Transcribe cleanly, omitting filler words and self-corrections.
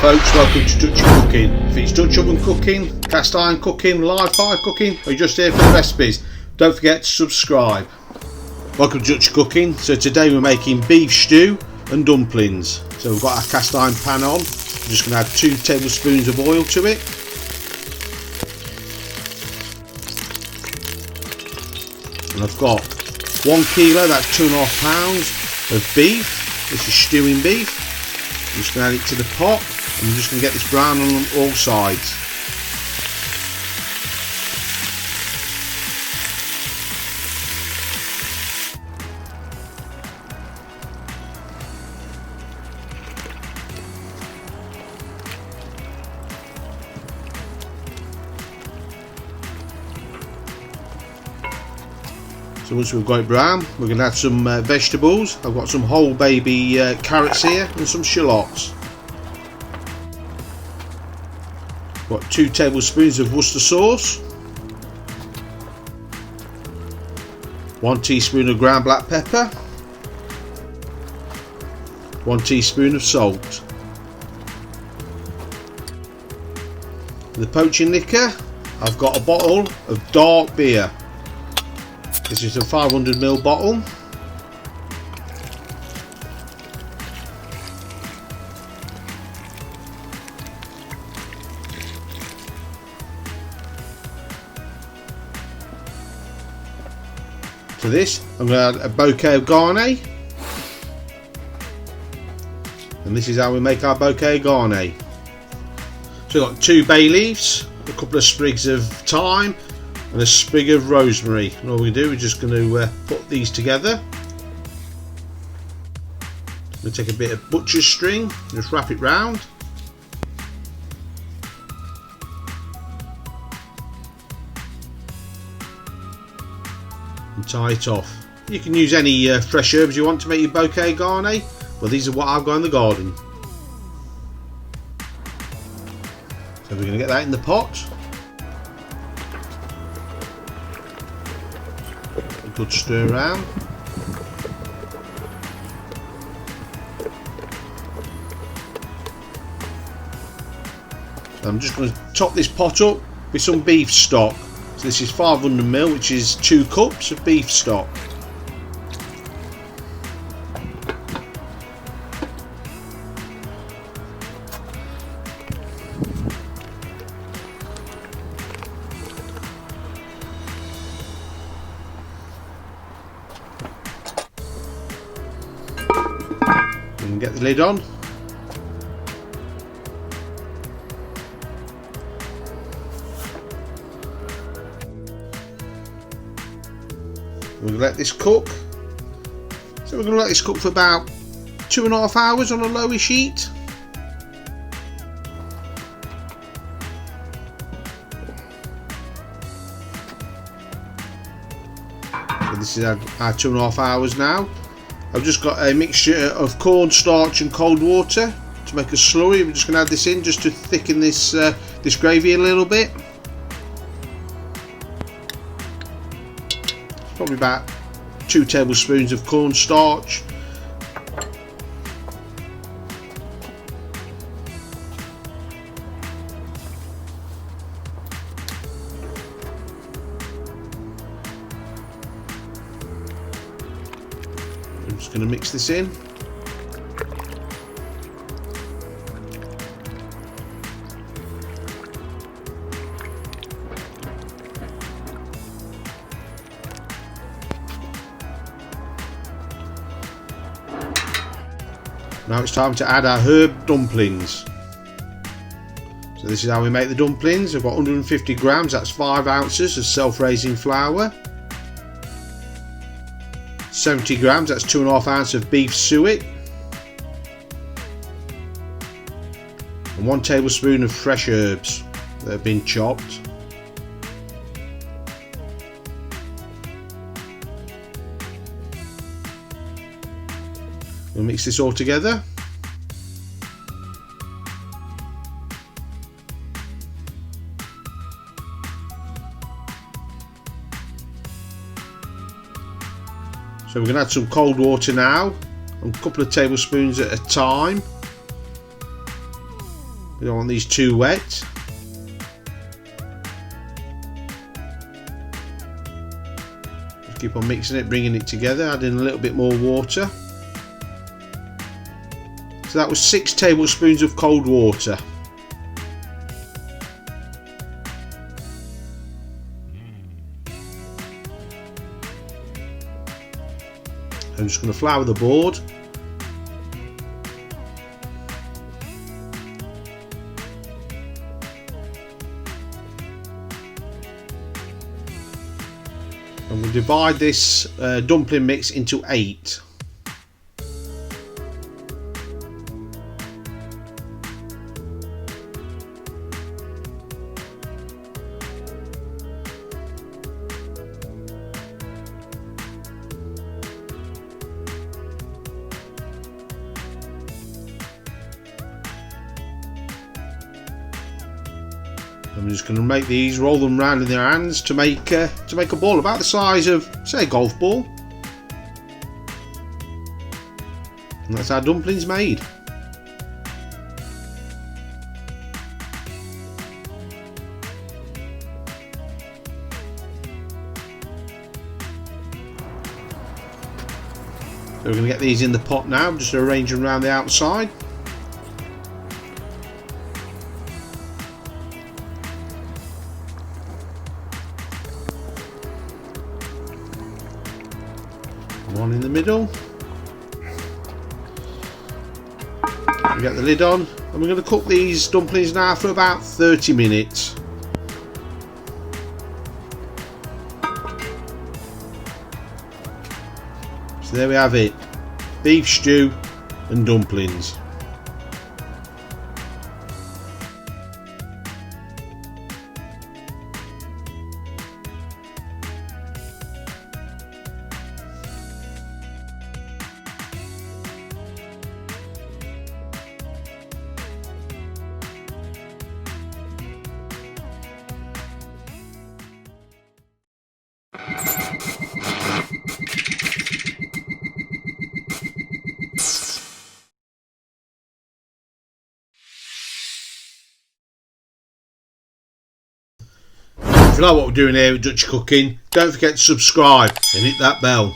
folks, welcome to Dutchy Cooking. If it's Dutch oven cooking, cast iron cooking, live fire cooking, or you're just here for the recipes, don't forget to subscribe. Welcome to Dutchy Cooking. So today we're making beef stew and dumplings. So we've got our cast iron pan on. I'm just going to add 2 tablespoons of oil to it. And I've got 1 kilo, that's 2.5 pounds of beef. This is stewing beef. I'm just going to add it to the pot. I'm just going to get this brown on all sides. So once we've got it brown, we're going to add some vegetables. I've got some whole baby carrots here and some shallots. Got 2 tablespoons of Worcester sauce, 1 teaspoon of ground black pepper, 1 teaspoon of salt. The poaching liquor, I've got a bottle of dark beer. This is a 500ml bottle. To this, I'm going to add a Bouquet Garni. And this is how we make our Bouquet Garni. So I've got 2 bay leaves, a couple of sprigs of thyme, and a sprig of rosemary. And all we do, we're just going to put these together. We'll take a bit of butcher's string, just wrap it round. And tie it off. You can use any fresh herbs you want to make your Bouquet Garni, but these are what I've got in the garden. So we're going to get that in the pot. A good stir around. So I'm just going to top this pot up with some beef stock. So this is 500ml, which is 2 cups of beef stock. You can get the lid on. We're going to let this cook. So we're going to let this cook for about 2.5 hours on a lowish heat. So this is our 2.5 hours now. I've just got a mixture of cornstarch and cold water to make a slurry. We're just going to add this in just to thicken this this gravy a little bit. Probably about 2 tablespoons of cornstarch. I'm just going to mix this in. Now it's time to add our herb dumplings. So this is how we make the dumplings. I've got 150 grams, that's 5 ounces of self-raising flour. 70 grams, that's 2.5 ounces of beef suet. And 1 tablespoon of fresh herbs that have been chopped. We'll mix this all together. So we're going to add some cold water now, a couple of tablespoons at a time. We don't want these too wet. Just keep on mixing it, bringing it together, adding a little bit more water. So that was 6 tablespoons of cold water. I'm just going to flour the board. And we'll divide this dumpling mix into 8. I'm just going to make these, roll them around in their hands to make a ball about the size of, say, a golf ball. And that's our dumplings made. So we're going to get these in the pot now. I'm just arranging around the outside. One in the middle. We get the lid on, and we're going to cook these dumplings now for about 30 minutes. So there we have it, beef stew and dumplings. If you like what we're doing here at Dutchy Cooking, don't forget to subscribe and hit that bell.